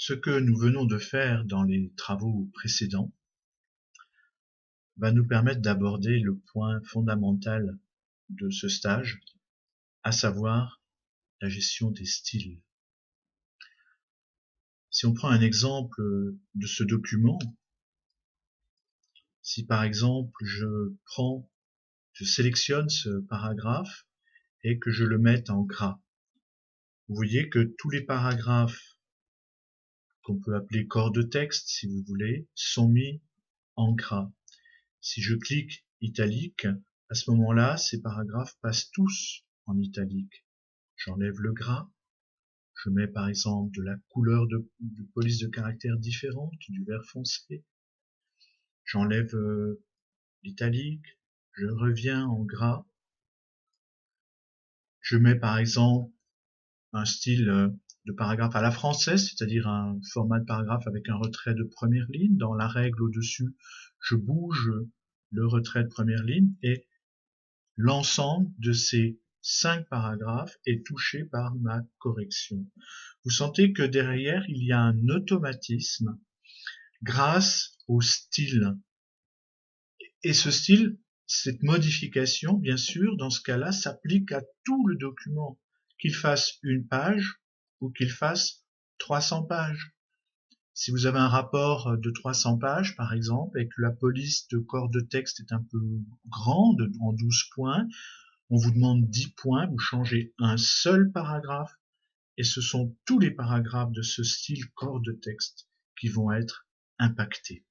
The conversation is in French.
Ce que nous venons de faire dans les travaux précédents va nous permettre d'aborder le point fondamental de ce stage, à savoir la gestion des styles. Si on prend un exemple de ce document, si par exemple je sélectionne ce paragraphe et que je le mette en gras, vous voyez que tous les paragraphes qu'on peut appeler corps de texte, si vous voulez, sont mis en gras. Si je clique italique, à ce moment-là, ces paragraphes passent tous en italique. J'enlève le gras, je mets par exemple de la couleur de police de caractère différente, du vert foncé. J'enlève l'italique, je reviens en gras. Je mets par exemple un style de paragraphe à la française, c'est-à-dire un format de paragraphe avec un retrait de première ligne. Dans la règle au-dessus, je bouge le retrait de première ligne et l'ensemble de ces 5 paragraphes est touché par ma correction. Vous sentez que derrière, il y a un automatisme grâce au style. Et ce style, cette modification, bien sûr, dans ce cas-là, s'applique à tout le document, qu'il fasse une page ou qu'il fasse 300 pages. Si vous avez un rapport de 300 pages, par exemple, et que la police de corps de texte est un peu grande, en 12 points, on vous demande 10 points, vous changez un seul paragraphe, et ce sont tous les paragraphes de ce style corps de texte qui vont être impactés.